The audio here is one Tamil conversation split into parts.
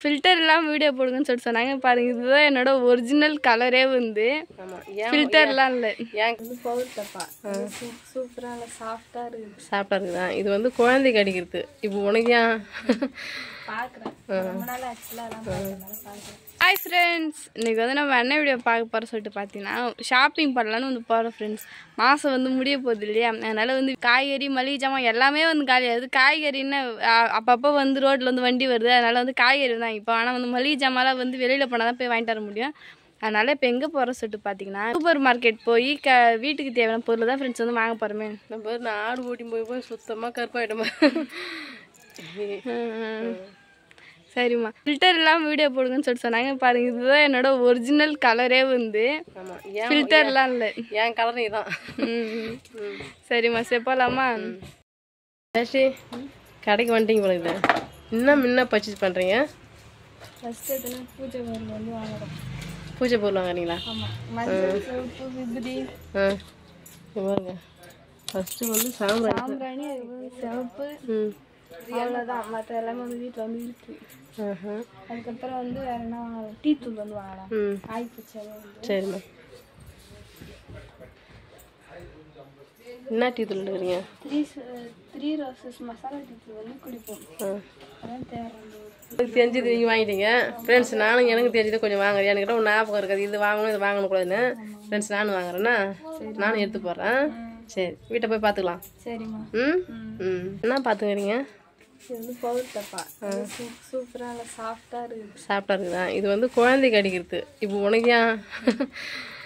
ஃபில்டர் இல்லாமல் வீடியோ போடுங்கன்னு சொல்லிட்டு சொன்னாங்க. பாருங்க, இதுதான் என்னோட ஒரிஜினல் கலரே வந்து. ஃபில்டர்லாம் இல்லை. ஏன் பவுல் தப்பா சூப்பராக சாஃப்டாக இருக்குது. சாப்பிட்டா இருக்குதா? இது வந்து குழந்தைக்கு அடிக்கிறது. இப்போ உனக்கு ஏன் பார்க்குறேன் ரொம்ப நாள் ஆக்சுவலாக பார்க்குறேன். ஹாய் ஃப்ரெண்ட்ஸ், இன்றைக்கி வந்து நம்ம என்ன வீடியோ பார்க்க போகிறோம் சொல்லிட்டு பார்த்தீங்கன்னா, ஷாப்பிங் பண்ணலான்னு வந்து போகிறோம் ஃப்ரெண்ட்ஸ். மாதம் வந்து முடிய போகுது இல்லையா, அதனால் வந்து காய்கறி மளிகை ஜாமான் எல்லாமே வந்து காலியாகுது. காய்கறின்னு அப்பப்போ வந்து ரோட்டில் வந்து வண்டி வருது, அதனால் வந்து காய்கறி தான் இப்போ. ஆனால் வந்து மளிகை ஜாமான்லாம் வந்து வெளியில் போனால் தான் போய் வாங்கிட்டு வர முடியும். அதனால் இப்போ எங்கே போகிறோம் சொல்லிட்டு பார்த்தீங்கன்னா, சூப்பர் மார்க்கெட் போய் வீட்டுக்கு தேவையான பொருள் தான் ஃப்ரெண்ட்ஸ் வந்து வாங்க போகிறோமே. நம்ம நான் ஆடு ஓட்டி போய் சுத்தமாக கருப்பாயிடுமா. சரிம்மா, ஃபில்டர் இல்லாமல் வீடியோ போடுங்கன்னு சொல்லிட்டு சொன்னாங்க. பாருங்க, இதுதான் என்னோட ஒரிஜினல் கலரே வந்து. ஃபில்டர்லாம் இல்லை, என் கலர் நீ தான். சரிம்மா, சரி போகலாமா? சரி, கடைக்கு வந்துட்டீங்க போல. இன்னும் முன்ன பர்ச்சேஸ் பண்ணுறீங்க? ஃபஸ்ட்டு பூஜை பொருள் வந்து வாங்குறோம். பூஜை பொருள் வாங்குறீங்களா? ஆமாம், மஞ்சள் சிவப்பு விபூதி. பாருங்க, ஃபஸ்ட்டு வந்து சாம்பிராணி, சிவப்பு, அவ்வளோதான். மற்ற எல்லாமே வந்து வீட்டில் வந்து இருக்கு. அதுக்கப்புறம் வந்து வேற என்ன வாங்கலாம்? டீ தூள் வந்து வாங்கலாம். ஆயிப்பூச்சி. சரிம்மா, என்ன டீ தூள் எடுக்கிறீங்க? த்ரீ ரோசஸ் மசாலா டீ தூள் வந்து குடிப்போம். அதான் தேவை. தெரிஞ்சது நீங்கள் வாங்கிட்டீங்க ஃப்ரெண்ட்ஸ். நானும் எனக்கு தெரிஞ்சது கொஞ்சம் வாங்குறேன். என்கிட்ட ஒரு ஞாபகம் இருக்காது, இது வாங்கணும் இது வாங்கணும் கூடாதுன்னு. ஃப்ரெண்ட்ஸ், நானும் வாங்குறேன்னா நானும் எடுத்து போடுறேன். சரி, வீட்டை போய் பார்த்துக்கலாம். சரிம்மா. என்ன பார்த்துக்கிறீங்க? இது வந்து பவுல் தப்பா சூப்பராக சாஃப்டாக இருக்குது. சாப்பிட்டா இருக்குதா? இது வந்து குழந்தைக்கு அடிக்கிறது. இப்போ உனக்கு ஏன்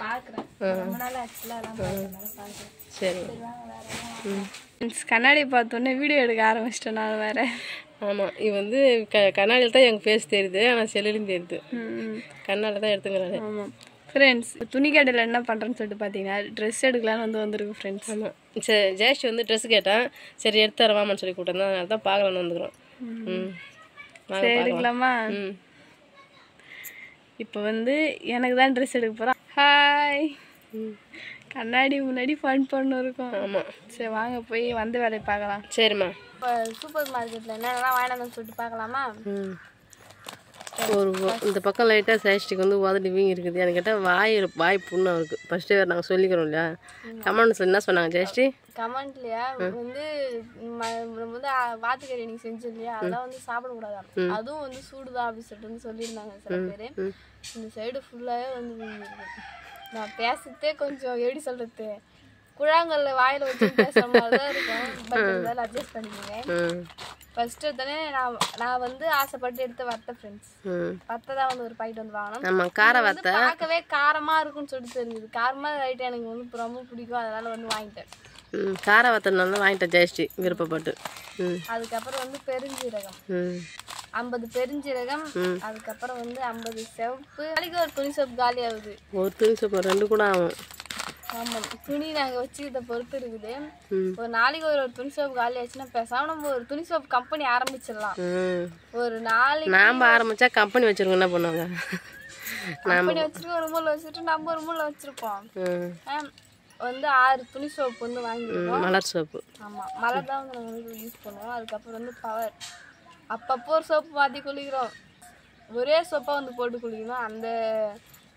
பார்க்குறேன் ரொம்ப நாள் ஆக்சுவலாக பார்க்குறேன். சரி, கண்ணாடி பார்த்தோன்னே வீடியோ எடுக்க ஆரம்பிச்சிட்டேன் நான் வேற. ஆமாம், இது வந்து கண்ணாடியில் தான் எங்கள் ஃபேஸ் தெரியுது, ஆனால் செல்லுலையும் தெரியுது. கண்ணாடியில் தான் எடுத்துங்கிறாரு. ஆமாம் ஃப்ரெண்ட்ஸ், துணி கடையில் என்ன பண்ணுறேன்னு சொல்லிட்டு பார்த்தீங்கன்னா, ட்ரெஸ் எடுக்கலான்னு வந்து வந்திருக்கு ஃப்ரெண்ட்ஸ். ஆமாம், சரி, ஜெயஸ்ரீ வந்து ட்ரெஸ் கேட்டேன். சரி, எடுத்து தரவாமான்னு சொல்லி கூப்பிட்டேன். அதனால தான் பார்க்கலான்னு வந்துக்கிறோம். சரி, எடுக்கலாமா? இப்போ வந்து எனக்கு தான் ட்ரெஸ் எடுக்க போகிறோம். ஹாய், கண்ணாடி முன்னாடி ஃபன் பண்ண இருக்கும். ஆமாம், சரி வாங்க போய் வந்த வேலையை பார்க்கலாம். சரிம்மா. இப்போ சூப்பர் மார்க்கெட்டில் என்னென்னலாம் வாங்கினாங்கன்னு சொல்லிட்டு பார்க்கலாமா? ஒரு இந்த பக்கம் லைட்டாக ஜெயஸ்ரீக்கு வந்து உதடி வீங்கி இருக்குது. எனக்கு கேட்டால் வாய் புண்ணாக இருக்குது. ஃபஸ்ட்டே வேறு நாங்கள் சொல்லிக்கிறோம் இல்லையா? கமெண்ட்ஸில் என்ன சொன்னாங்க ஜெயஸ்ரீ? கமெண்ட்லையா வந்து வந்து வாத்துக்கறி நீங்கள் செஞ்சோம் இல்லையா, அதெல்லாம் வந்து சாப்பிடக்கூடாதா, அதுவும் வந்து சூடுதான் அப்படின்னு சொல்லிட்டு வந்து சொல்லியிருந்தாங்க சில பேர். இந்த சைடு ஃபுல்லாகவே வந்து வீங்கிருக்கு. நான் பேசுறதே கொஞ்சம் எப்படி சொல்கிறது, குழாங்கல்ல வாயில் வச்சு பேசுகிற மாதிரி தான் இருக்கும். பட் இருந்தாலும் அட்ஜஸ்ட் பண்ணிக்கோங்க. ஃபர்ஸ்ட் தானே நான் வந்து ஆசைப்பட்டு எடுத்து வத்த ஃப்ரெண்ட்ஸ். வத்தை தான் வந்து ஒரு பாக்கெட் வந்து வாங்கணும். கார வத்தை பார்க்கவே காரமா இருக்குன்னு சொல்லிட்டு தெரிஞ்சுது. காரமா ரைட்டு எனக்கு வந்து ரொம்ப பிடிக்கும், அதனால வந்து வாங்கிட்டேன். கார வத்தை நல்லா வாங்கிட்டேன் ஜெயஸ்ரீ விருப்பப்பட்டு. அதுக்கப்புறம் வந்து பெருஞ்சீரகம் 50 பெருஞ்சீரகம். அதுக்கப்புறம் வந்து 50 சிவப்பு. நாளைக்கு ஒரு துணி சோப்பு காலி ஆகுது. ஒரு துணி சோப்பு 2 கூட ஆகும். ஆமாம், துணி நாங்கள் வச்சு இதை பொறுத்து இருக்குது. ஒரு நாளைக்கு ஒரு துணி சோப்பு காலி ஆச்சுன்னா பேசாம நம்ம ஒரு துணி சோப்பு கம்பெனி ஆரம்பிச்சிடலாம். ஒரு நாளைக்கு நாம ஆரம்பிச்சா கம்பெனி வச்சிருக்கோம். என்ன பண்ணுவாங்க? கம்பெனி வச்சிருக்கோம், ஒரு மூலை வச்சுட்டு நம்ம ஒரு மூலை வச்சிருப்போம். வந்து 6 துணி சோப்பு வந்து வாங்கிடுவோம். மலர் சோப்பு. ஆமாம், மலர் தான் வந்து நாங்கள் வந்து யூஸ் பண்ணுவோம். அதுக்கப்புறம் வந்து பவர். அப்பப்போ ஒரு சோப்பு மாற்றி குளிக்கிறோம். ஒரே சோப்பாக வந்து போட்டு குளிக்கணும். அந்த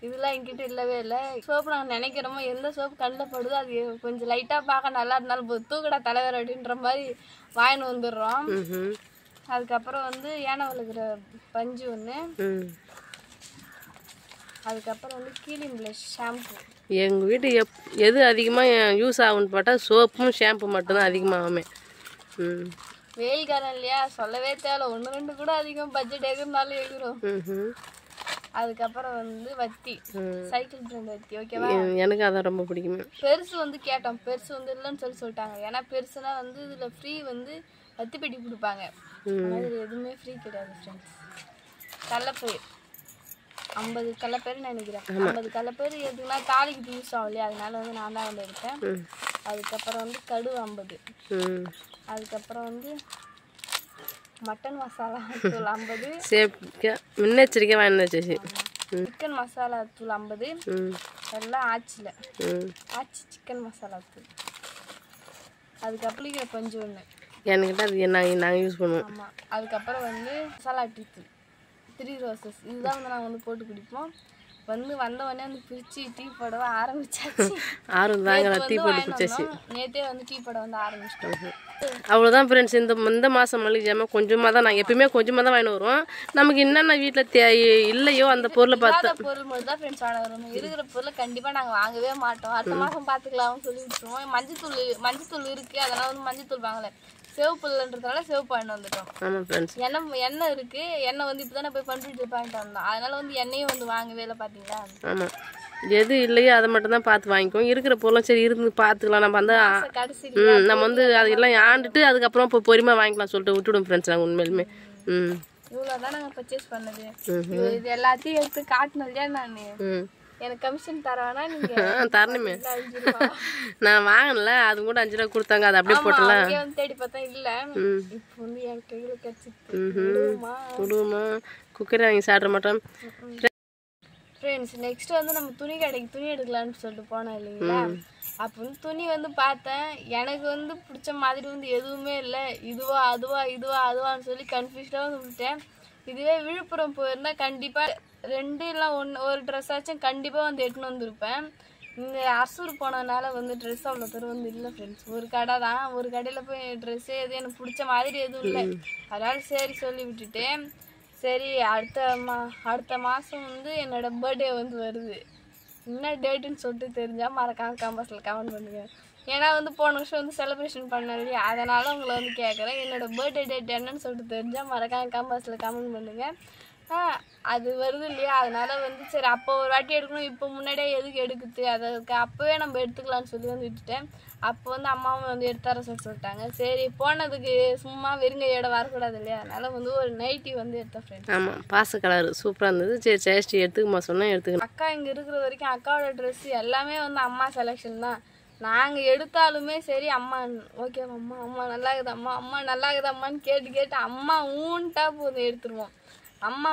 இதெல்லாம் என்கிட்ட இல்லவே இல்லை. சோப்பு நாங்கள் நினைக்கிறோமோ எந்த சோப்பு கண்ணில் படுதோ அது கொஞ்சம் லைட்டாக பார்க்க நல்லா இருந்தாலும் தூக்கடா தலைவர் அப்படின்ற மாதிரி வாங்கின்னு வந்துடுறோம். அதுக்கப்புறம் வந்து ஏனை வளர்க்குற பஞ்சு ஒன்று. அதுக்கப்புறம் வந்து கீலிங் ப்ளஷ் ஷாம்பு. எங்கள் வீட்டு எது அதிகமாக யூஸ் ஆகும்னு பார்த்தா சோப்பும் ஷாம்பு மட்டும்தான் அதிகமாகுமே. வெயில் காலம் இல்லையா, சொல்லவே தேவை. 1-2 கூட அதிகம் பட்ஜெட் எகுனாலும் எகுறோம். அதுக்கப்புறம் வந்து வத்தி, சைக்கிள் பிராண்ட் வத்தி. ஓகேவா? எனக்கு அதான் ரொம்ப பிடிக்குமே. பெருசு வந்து கேட்டோம், பெருசு வந்து இல்லைன்னு சொல்லிட்டாங்க. ஏன்னா பெருசுனா வந்து இதில் ஃப்ரீ வந்து வத்தி பெட்டி கொடுப்பாங்க. ஆனால் இதில் எதுவுமே ஃப்ரீ கிடையாது ஃப்ரெண்ட்ஸ். கடலப்பயிர் 50 கடலப்பயிர் நினைக்கிறேன். 50 கடலப்பயிர் எதுக்குன்னா தாலிக்கு யூஸ் ஆகும் இல்லையா, அதனால வந்து நான் தான் வந்து எடுத்தேன். அதுக்கப்புறம் வந்து கடு 50. அதுக்கப்புறம் வந்து மட்டன் மசாலா தூள் 50. முன்னெச்சரிக்கை வாங்கிச்சு. சிக்கன் மசாலா தூள் 50. எல்லாம் ஆச்சியில் ஆச்சி சிக்கன் மசாலா தூள். அதுக்கப்புறம் பஞ்சு ஒன்று என்கிட்ட அது நாங்கள் யூஸ் பண்ணுவோம். ஆமாம். அதுக்கப்புறம் வந்து மசாலா டீ தூள் 3 ரோசஸ் இதுதான் வந்து நாங்கள் வந்து போட்டு குடிப்போம். வந்தவொடனே வந்து பிரிச்சு டீ போட ஆரம்பிச்சாச்சு. டீ போட்டு குடிச்சாச்சு. நேற்றே வந்து டீ போட வந்து ஆரம்பிச்சிட்டோம். அவ்வளோதான் ஃப்ரெண்ட்ஸ். இந்த மாதம் மளிகை ஜாமான் கொஞ்சமாக தான், நாங்கள் எப்பயுமே கொஞ்சமாக தான் வாங்கிட்டு வருவோம். நமக்கு என்னென்ன வீட்டில் இல்லையோ அந்த பொருளை பார்த்து பொருள் மட்டும் தான் ஃப்ரெண்ட்ஸ் வாங்க வரும். இருக்கிற பொருளை கண்டிப்பாக நாங்கள் வாங்கவே மாட்டோம். அடுத்த மாதம் பார்த்துக்கலாம்னு சொல்லி விட்டுருவோம். மஞ்சத்தூள் இருக்குது, அதனால் வந்து மஞ்சத்தூள் வாங்கலை. சிவப்பு இல்லைன்றதுனால சிவப்பு வாங்கிட்டு வந்துட்டோம். ஆமாம் ஃப்ரெண்ட்ஸ். எண்ணெய் இருக்குது, எண்ணெய் வந்து இப்போ தானே போய் பண்பிட்டு வாங்கிட்டு வந்தோம். அதனால் வந்து எண்ணெயும் வந்து வாங்கவே இல்லை பார்த்தீங்களா. ஆமாம், எது இல்லையோ அதை மட்டும் தான் பார்த்து வாங்கிக்குவோம். இருக்கிற பொருளும் சரி இருந்து பார்த்துக்கலாம். நம்ம அந்த நம்ம வந்து அதெல்லாம் ஆண்டுட்டு அதுக்கப்புறம் இப்போ பொறுமையாக வாங்கிக்கலாம் சொல்லிட்டு விட்டுடும் ஃப்ரெண்ட்ஸ். நாங்கள் உண்மையிலுமே இவ்வளோதான் நாங்கள் பர்ச்சேஸ் பண்ணது. இது எல்லாத்தையும் எடுத்து காட்டினோம் இல்லையா நான். எனக்கு கமிஷன் தரவேனா நீங்கள்? தரணுமே, நான் வாங்கினல அது கூட 5 ரூபா கொடுத்தாங்க, அது அப்படியே போட்டலாம். தேடி பார்த்தா இல்லை, இப்போ வந்து என் கையில் கிடச்சிட்டு விடுவோமா குக்கரை வாங்கி சாப்பிட மாட்டோம் ஃப்ரெண்ட்ஸ். நெக்ஸ்ட் வந்து நம்ம துணி கடைக்கு துணி எடுக்கலான்னு சொல்லிட்டு போனோம் இல்லைங்களா. அப்போ வந்து துணி வந்து பார்த்தேன், எனக்கு வந்து பிடிச்ச மாதிரி வந்து எதுவுமே இல்லை. இதுவா அதுவான்னு சொல்லி கன்ஃபியூஸ்டாக வந்து விட்டேன். இதுவே விழுப்புரம் போயிருந்தால் கண்டிப்பாக 2 இல்லை 1 ஒரு ட்ரெஸ் ஆச்சும் கண்டிப்பாக வந்து எடுத்துன்னு வந்திருப்பேன். இங்கே அரசூர் போனதுனால வந்து ட்ரெஸ் அவ்வளோ தூரம் வந்து இல்லை ஃப்ரெண்ட்ஸ். ஒரு கடை தான், ஒரு கடையில் போய் ட்ரெஸ்ஸே எதுவும் எனக்கு பிடிச்ச மாதிரி எதுவும் இல்லை. அதனால சரி சொல்லி விட்டுட்டேன். சரி அடுத்த மாதம் வந்து என்னோட பர்த்டே வந்து வருது. என்ன டேட்டுன்னு சொல்லிட்டு தெரிஞ்சால் மறக்காம கமெண்ட்ஸில் கமெண்ட் பண்ணுவேன். ஏன்னா வந்து போன வருஷம் வந்து செலிப்ரேஷன் பண்ணேன் இல்லையா, அதனால் உங்களை வந்து கேட்குறேன். என்னோடய பர்த்டே டேட் என்னன்னு சொல்லிட்டு தெரிஞ்சால் மறக்காம கமெண்ட்ஸில் கமெண்ட் பண்ணுங்கள். அது வருது இல்லையா, அதனால் வந்து சரி அப்போ ஒரு வாட்டி எடுக்கணும், இப்போ முன்னாடியே எதுக்கு எடுக்குது, அதுக்கு அப்போவே நம்ம எடுத்துக்கலான்னு சொல்லி வந்து விட்டுட்டேன். அப்போ வந்து அம்மாவும் வந்து எடுத்தார சொல்லிட்டாங்க. சரி போனதுக்கு சும்மா வெறுங்கையோட வரக்கூடாது இல்லையா, அதனால் வந்து ஒரு நைட்டி வந்து எடுத்தேன் ஃப்ரெண்ட்ஸ். ஆமாம், பாச கலர் சூப்பராக இருந்தது. சரி சேஷ்டி எடுத்துக்குமா சொன்னால் எடுத்துக்கணும். அக்கா இங்கே இருக்கிற வரைக்கும் அக்காவோட ட்ரெஸ்ஸு எல்லாமே வந்து அம்மா செலெக்ஷன் தான். நாங்கள் எடுத்தாலுமே சரி அம்மா ஓகே அம்மா நல்லா இருக்குதாம்மா, அம்மா நல்லா இருக்குதாம்மான்னு கேட்டு அம்மா ஊன்ட்டா போதும் எடுத்துருவோம். அம்மா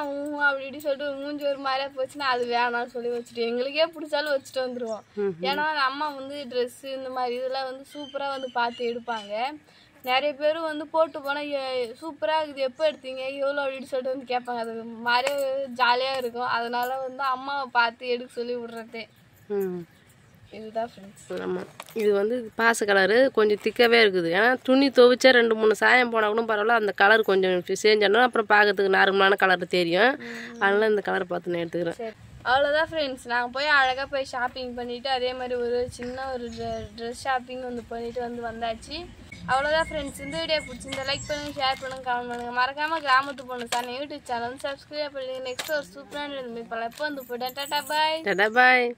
அப்படி சொல்லிட்டு மூஞ்சி ஒரு மாதிரியா போச்சுன்னா அது வேணாம்னு சொல்லி வச்சுட்டு எங்களுக்கே பிடிச்சாலும் வச்சுட்டு வந்துடுவோம். ஏன்னா அம்மா வந்து ட்ரெஸ்ஸு இந்த மாதிரி இதெல்லாம் வந்து சூப்பராக வந்து பார்த்து எடுப்பாங்க. நிறைய பேர் வந்து போட்டு போனால் சூப்பராக இருக்குது, எப்போ எடுத்தீங்க எவ்வளோ அப்படின்னு சொல்லிட்டு வந்து கேட்பாங்க. அது மாதிரியே ஜாலியாக இருக்கும். அதனால வந்து அம்மாவை பார்த்து எடுக்க சொல்லி விட்றதே. இதுதான் ஃப்ரெண்ட்ஸ். ஆமாம், இது வந்து பாச கலரு கொஞ்சம் திக்காகவே இருக்குது. ஏன்னா துணி துவைச்சா 2-3 சாயம் போனால் கூட பரவாயில்ல, அந்த கலர் கொஞ்சம் சேஞ்சானோம் அப்புறம் பார்க்கறதுக்கு நார்மலான கலர் தெரியும். அதனால இந்த கலர் பார்த்து நான் எடுத்துக்கிறேன். சரி அவ்வளோதான் ஃப்ரெண்ட்ஸ். நாங்கள் போய் அழகாக போய் ஷாப்பிங் பண்ணிவிட்டு அதே மாதிரி ஒரு சின்ன ஒரு ட்ரெஸ் ஷாப்பிங் வந்து பண்ணிவிட்டு வந்தாச்சு. அவ்வளோதான் ஃப்ரெண்ட்ஸ். இந்த வீடியோ பிடிச்சிருந்தா லைக் பண்ணுங்கள், ஷேர் பண்ணுங்கள், கமெண்ட் பண்ணுங்கள். மறக்காமல் கிராமத்து பொண்ணு சார் யூடியூப் சேனல் வந்து சப்ஸ்கிரைப் பண்ணுங்கள். நெக்ஸ்ட் ஒரு சூப்பரான இப்போ எப்போ வந்து போட்டேன். டாடா பாய்.